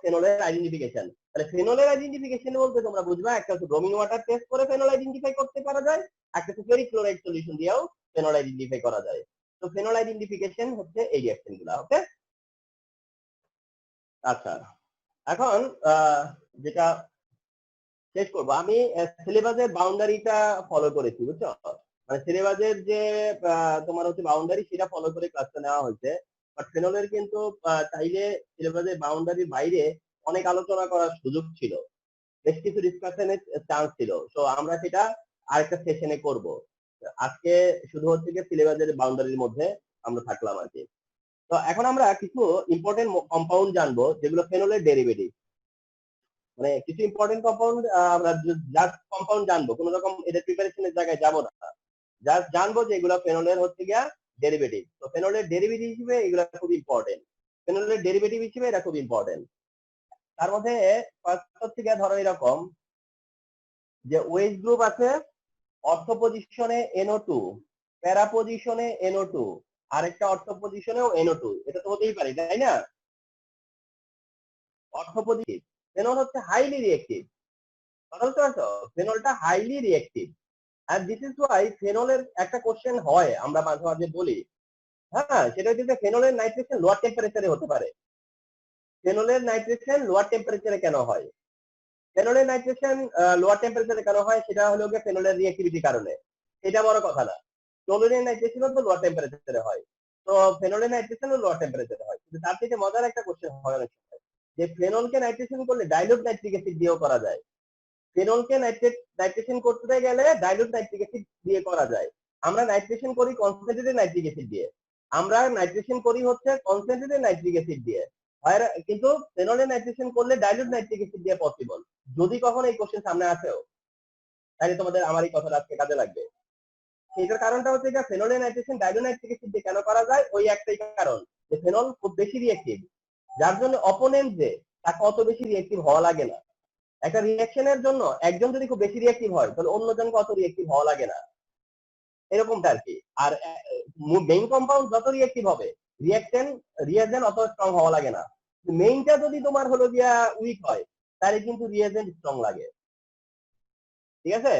ফেনলের আইডেন্টিফিকেশন। তাহলে ফেনলের আইডেন্টিফিকেশন বলতে তোমরা বুঝবা, একটা হচ্ছে ব্রোমিন ওয়াটার টেস্ট করে ফেনল আইডেন্টিফাই করতে পারা যায়, একটা হচ্ছে ফেরিক ক্লোরাইড সলিউশন দিয়েও ফেনল আইডেন্টিফাই করা যায়। তো ফেনল আইডেন্টিফিকেশন হচ্ছে এই রিঅ্যাকশন গুলা। ওকে, আচ্ছা, এখন যেটা শেষ করবো, আমি সিলেবাসের বাউন্ডারিটা ফলো করেছি, বুঝছো? মানে সিলেবাসের যে তোমার হচ্ছে বাউন্ডারি, সেটা ফলো করে ক্লাসটা নেওয়া হয়েছে। বাট ফেনলের কিন্তু চাইলে সিলেবাসের বাউন্ডারির বাইরে অনেক আলোচনা করার সুযোগ ছিল, বেশ কিছু ডিসকাশনের চান্স ছিল। তো আমরা সেটা আরেকটা সেশনে করব। আজকে শুধু হচ্ছে কি সিলেবাসের বাউন্ডারির মধ্যে আমরা থাকলাম আর কি। তো এখন আমরা কিছু ইম্পর্টেন্ট কম্পাউন্ড জানবো যেগুলো ফেনলের ডেরিভেটিভ। মানে কিছু ইম্পর্টেন্ট কম্পাউন্ড আমরা জাস্ট কম্পাউন্ড জানবো, কোনো রকম এদের প্রিপারেশনের জায়গায় যাবো না, জাস্ট জানবো যে এগুলো ফেনলের হচ্ছে গিয়া ডেরিভেটিভ। তো ফেনলের ডেরিভেটিভ হিসেবে এগুলো খুব ইম্পর্টেন্ট, ফেনলের ডেরিভেটিভ হিসেবে এটা খুব ইম্পর্টেন্ট। তার মধ্যে ফার্স্ট হচ্ছে গিয়া ধরো এরকম যে ওয়েজ গ্রুপ আছে, অর্থ পজিশনে NO2, প্যারা পজিশনে NO2, আরেকটা অর্থ পজিশনেও NO2, এটা তো হতেই পারে তাই না? অর্থ পজিটিভ ফেনল হচ্ছে হাইলি রিয়েক্টিভ, কথা বলতে পারছো? ফেনলটা হাইলি রিয়েক্টিভ, আর দিস ইজ ওয়াই ফেনলের একটা কোশ্চেন হয় আমরা মাঝে মাঝে বলি, হ্যাঁ, সেটা হচ্ছে ফেনলের নাইট্রেশন লোয়ার টেম্পারেচারে হতে পারে। ফেনলের নাইট্রেশন লোয়ার টেম্পারেচারে কেন হয়? ফেনলের নাইট্রেশন লোয়ার টেম্পারেচারে কেন হয় সেটা হলো গিয়ে ফেনলের রিঅ্যাক্টিভিটির কারণে, এটা বড় কথা না। ক্লোরিনের নাইট্রেশন তো লোয়ার টেম্পারেচারে হয়, তো ফেনলের নাইট্রেশন লোয়ার টেম্পারেচারে হয়। কিন্তু তার থেকে মজার একটা কোশ্চেন হয় অনেক সময় যে ফেনলকে নাইট্রেশন করলে ডাইলুট নাইট্রিক অ্যাসিড দিয়েও করা যায়। ফেনলকে নাইট্রেশন করতে গেলে ডাইলুট নাইট্রিক অ্যাসিড দিয়ে করা যায়। আমরা নাইট্রেশন করি কনসেন্ট্রেটেড নাইট্রিক অ্যাসিড দিয়ে, আমরা নাইট্রেশন করি হচ্ছে কনসেন্ট্রেটেড নাইট্রিক অ্যাসিড দিয়ে, কিন্তু ফেনলে নাইট্রেশন করলে ডাইলুট নাইট্রিক অ্যাসিড দিয়ে পসিবল। যদি কখনো এই কোশ্চেন সামনে আসেও তাহলে তোমাদের আমার এই কথাটা আজকে কাজে লাগবে। এটার কারণটা হচ্ছে এটা ফেনলে নাইট্রেশন ডাইলুট নাইট্রিক অ্যাসিড দিয়ে কেন করা যায়, ওই একটাই কারণ যে ফেনল খুব বেশি রিঅ্যাক্টিভ, যার জন্য অপোনেন্ট যে তাকে অত বেশি রিঅ্যাক্টিভ হওয়া লাগে না। একটা রিঅ্যাকশনের জন্য একজন যদি খুব বেশি রিঅ্যাক্টিভ হয় তাহলে অন্যজনকে অত রিঅ্যাক্টিভ হওয়া লাগে না, এরকমটা আর কি। আর মেইন কম্পাউন্ড যত রিঅ্যাক্টিভ হবে রিয়াজেন্ট অত স্ট্রং হওয়া লাগে না। মেইনটা যদি তোমার হলো গিয়া উইক হয় তাহলে কিন্তু রিয়াজেন্ট স্ট্রং লাগে, ঠিক আছে?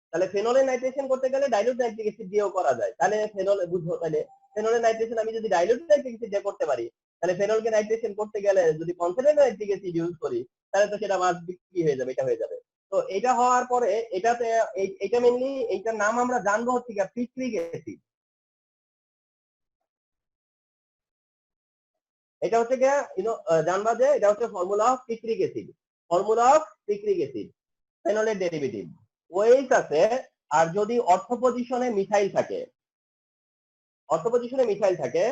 তাহলে ফেনলের নাইট্রেশন করতে গেলে ডাইলুট নাইট্রিক অ্যাসিড দিয়েও করা যায়, তাহলে ফেনল বুঝবো, তাহলে ফেনলের নাইট্রেশন আমি যদি ডাইলুট নাইট্রিক অ্যাসিড দিয়ে করতে পারি, তাহলে ফেনলকে নাইট্রেশন করতে গেলে যদি কনসেন্ট্রেটেড নাইট্রিক অ্যাসিড ইউজ করি তাহলে তো সেটা মাস কি হয়ে যাবে, এটা হয়ে যাবে। তো এটা হওয়ার পরে এটাতে এটা মেইনলি এইটার নাম আমরা জানবো হচ্ছে কি পিক্রিক অ্যাসিড। এটা হচ্ছে গিয়া জানবা যে এটা হচ্ছে formula of picric acid, formula of picric acid, ফেনলের ডেরিভেটিভ। ওএইচ আছে, আর যদি অর্থ পজিশনে মিথাইল থাকে, অর্থ পজিশনে মিথাইল থাকে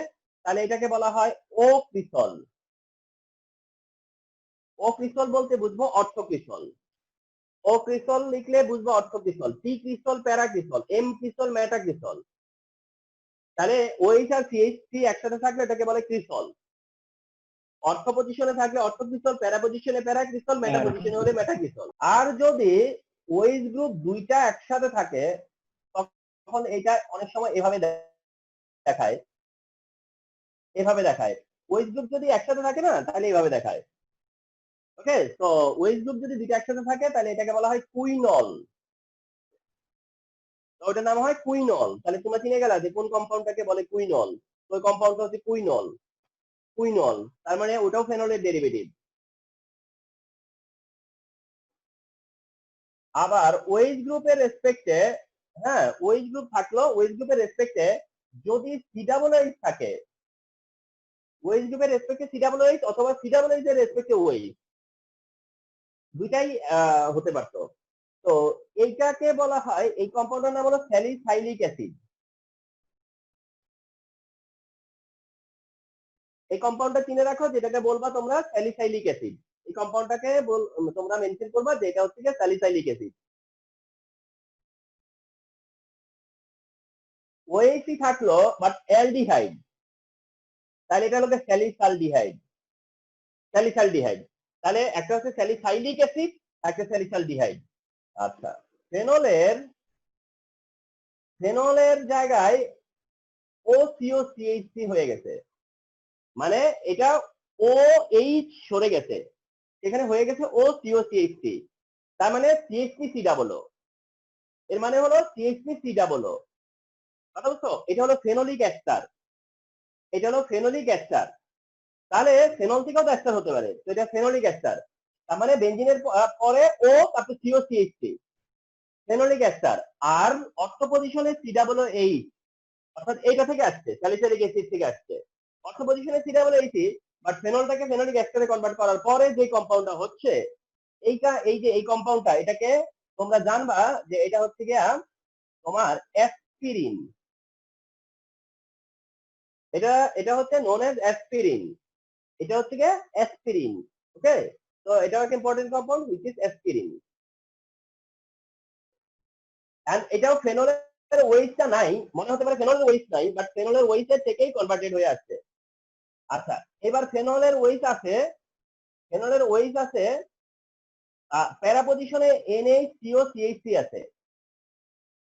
তাহলে এটাকে বলা হয় ও ক্রিসল। ও ক্রিসল বলতে বুঝবো অর্থ ক্রিসল, ও ক্রিসল লিখলে বুঝবো অর্থ ক্রিসল, পি ক্রিসল প্যারা ক্রিসল, এম ক্রিসল মেটা ক্রিসল। তাহলে ওএইচ আর সিএইচ একসাথে থাকলে এটাকে বলে ক্রিসল। অর্থ পজিশনে থাকলে অর্থ ক্রিসল, প্যারা পজিশনে প্যারা ক্রিসল, মেটা পজিশনে হলে মেটা ক্রিসল। আর যদি ওএইচ গ্রুপ দুইটা একসাথে থাকে তখন এটা অনেক সময় এভাবে দেখায়, এভাবে দেখায়। ওএইচ গ্রুপ যদি একসাথে থাকে না তাহলে এইভাবে দেখায়। ওকে, তো ওএইচ গ্রুপ যদি দুইটা একসাথে থাকে তাহলে এটাকে বলা হয় কুইনল, তো ওটার নাম হয় কুইনল। তাহলে তোমরা চিনে গেলা যে কোন কম্পাউন্ডটাকে বলে কুইনল, ওই কম্পাউন্ডটা হচ্ছে কুইনল। কুইনল তার মানে ওটাও ফেনলের ডেরিভেটিভ। আবার ওএইচ গ্রুপের রেসপেক্টে, হ্যাঁ ওএইচ গ্রুপ থাকলো, ওএইচ গ্রুপের রেসপেক্টে যদি COOH থাকে, ওএইচ গ্রুপের রেসপেক্টে COOH অথবা COOH এর রেসপেক্টে ওএইচ, দুইটাই হতে পারতো। তো এইটাকে বলা হয়, এই কম্পাউন্ডের নাম হলো স্যালিসাইলিক অ্যাসিড। এই কম্পাউন্ডটা চিনে রাখো, যেটাকে বলবা তোমরা স্যালিসাইলিক অ্যাসিড। এই কম্পাউন্ডটাকে তোমরা মেনশন করবা যে এটা হচ্ছে স্যালিসাইলিক অ্যাসিড। ওএইচ থাকলো বাট অ্যালডিহাইড, তাহলে এটা হলো স্যালিসালডিহাইড, স্যালিসালডিহাইড। তাহলে একটা হচ্ছে স্যালিসাইলিক অ্যাসিড, একটা স্যালিসালডিহাইড। আচ্ছা, ফেনলের ফেনলের জায়গায় OCOCH3 হয়ে গেছে, মানে এটা OH সরে গেছে, এখানে হয়ে গেছে OCOCH3, তার মানে CH3C ডাবল ও, এর মানে হলো CH3C ডাবল ও। কথা বুঝছো? এটা হলো ফেনোলিক এস্টার, এটা হলো ফেনোলিক এস্টার। তাহলে ফেনল থেকেও তো এস্টার হতে পারে, তো এটা ফেনোলিক এস্টার। তার মানে বেনজিনের পরে ও তারপর COCH3, ফেনোলিক এস্টার। আর অর্থ পজিশনে COOH, অর্থাৎ এইটা থেকে আসছে, স্যালিসাইলিক অ্যাসিড থেকে আসছে। অর্থ পজিশনে COOH, বাট ফেনলটাকে ফেনোলিক এস্টারে কনভার্ট করার পরে যে কম্পাউন্ডটা হচ্ছে এইটা, এই যে এই কম্পাউন্ডটা, এটাকে তোমরা জানবা যে এটা হচ্ছে গিয়া তোমার অ্যাসপিরিন। এটা এটা হচ্ছে নোন এজ অ্যাসপিরিন, এটা হচ্ছে কি অ্যাসপিরিন। ওকে, তো এটা একটা important compound which is aspirin. And এটাও ফেনলের ওয়েটটা নাই, মনে হতে পারে ফেনলের ওয়েট নাই, বাট ফেনলের ওয়েটের থেকেই কনভার্টেড হয়ে আসছে। আচ্ছা, এবার ফেনলের ওয়েট আছে, ফেনলের ওয়েট আছে প্যারা পজিশনে NH CO CH3 আছে,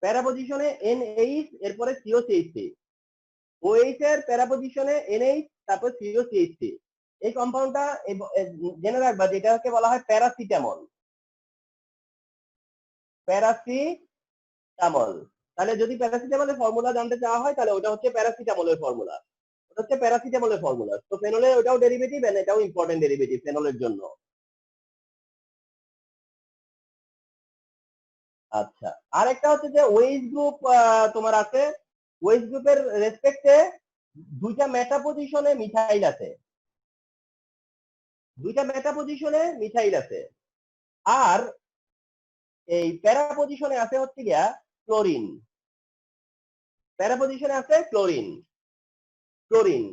প্যারা পজিশনে NH এরপরে COCH3, OH এর প্যারা পজিশনে NH তারপর COCH3। এই কম্পাউন্ডটা জেনে রাখবা, যেটাকে বলা হয় প্যারাসিটামল, প্যারাসিটামল। তাহলে যদি প্যারাসিটামলের ফর্মুলা জানতে চাওয়া হয় তাহলে ওটা হচ্ছে প্যারাসিটামলের ফর্মুলা, ওটা হচ্ছে প্যারাসিটামলের ফর্মুলা। তো ফেনলের ওটাও ডেরিভেটিভ এন্ড এটাও ইম্পর্টেন্ট ডেরিভেটিভ ফেনলের জন্য। আচ্ছা, আর একটা হচ্ছে যে ওয়েজ গ্রুপ তোমার আছে, ওয়েজ গ্রুপের রেসপেক্টে দুইটা মেটা পজিশনে মিথাইল আছে, দুইটা মেটা পজিশনে মিথাইল আছে, আর এই প্যারা পজিশনে আছে হচ্ছে গিয়া ক্লোরিন, প্যারা পজিশনে আছে ক্লোরিন, ক্লোরিন,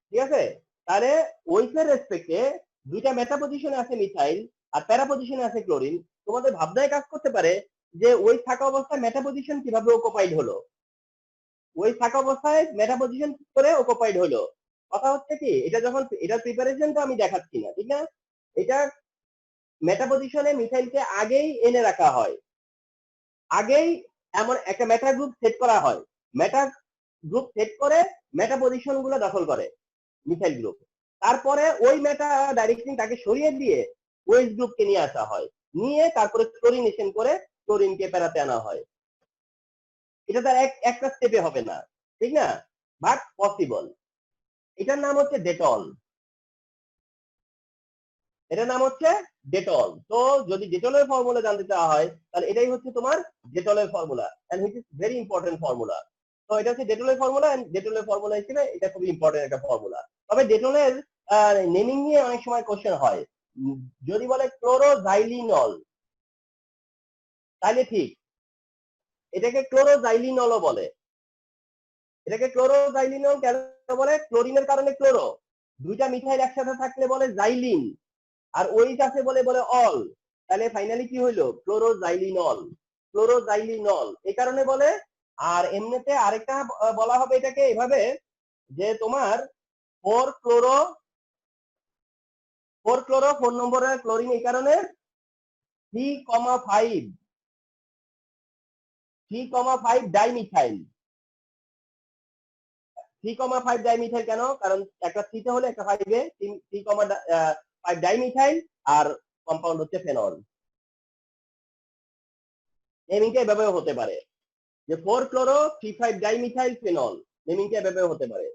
ঠিক আছে। তাহলে ওয়েসের রেসপেক্টে দুইটা মেটা পজিশনে আছে মিথাইল আর প্যারা পজিশনে আছে ক্লোরিন। তোমাদের ভাবনায় কাজ করতে পারে যে ওই থাকা অবস্থায় মেটা পজিশন কিভাবে অকুপাইড হলো, ওই থাকা অবস্থায় মেটা পজিশন করে অকুপাইড হলো। কথা হচ্ছে কি, এটা যখন এটা প্রিপারেশনটা আমি দেখাচ্ছি না, ঠিক না, এটা মেটা পজিশনে মিথাইলকে আগেই এনে রাখা হয়, আগেই এমন একটা মেটা গ্রুপ সেট করা হয়, মেটা গ্রুপ সেট করে মেটা পজিশন গুলো দখল করে মিথাইল গ্রুপ, তারপরে ওই মেটা ডাইরেক্টলি তাকে সরিয়ে দিয়ে ওয়েস গ্রুপকে নিয়ে আসা হয়, নিয়ে তারপরে ক্লোরিনেশন করে ক্লোরিনকে প্যারাতে আনা হয়। এটা তার একটা স্টেপে হবে না, ঠিক না, বাট পসিবল। এটার নাম হচ্ছে ডেটল, এটার নাম হচ্ছে ডেটল। তো যদি ডেটলের ফর্মুলা জানতে চাওয়া হয় তাহলে এটাই হচ্ছে তোমার ডেটলের formula, and which is very important formula. তো এটা হচ্ছে ডেটলের ফর্মুলা, এন্ড ডেটলের ফর্মুলা হিসেবে এটা খুবই ইম্পর্টেন্ট একটা ফর্মুলা। তবে ডেটলের নেমিং নিয়ে অনেক সময় কোশ্চেন হয়, যদি বলে ক্লোরোজাইলিনল তাহলে ঠিক, এটাকে ক্লোরোজাইলিনলও বলে, এটাকে ক্লোরোজাইলিনল কেন বলে, ক্লোরিনের কারণে ক্লোরো, দুইটা মিথাইল একসাথে থাকলে বলে জাইলিন, আর ওইচ আছে বলে বলে অল, তাহলে ফাইনালি কি হইলো ক্লোরোজাইলিনল, ক্লোরোজাইলিনল এই কারণে বলে। আর এমনিতে আরেকটা বলা হবে এটাকে এভাবে যে তোমার 4 নম্বরের ক্লোরিন এই কারণে 3,5 ডাইমিথাইল, 3,5 ডাইমিথাইল কেন, কারণ একটা 3 হলে একটা 5 এ 3,5 ডাইমিথাইল, আর কম্পাউন্ড হচ্ছে ফেনল। নেমিংটা এভাবেও হতে পারে যে 4 ক্লোরো 3,5 ডাইমিথাইল ফেনল, নেমিংটা এভাবেও হতে পারে।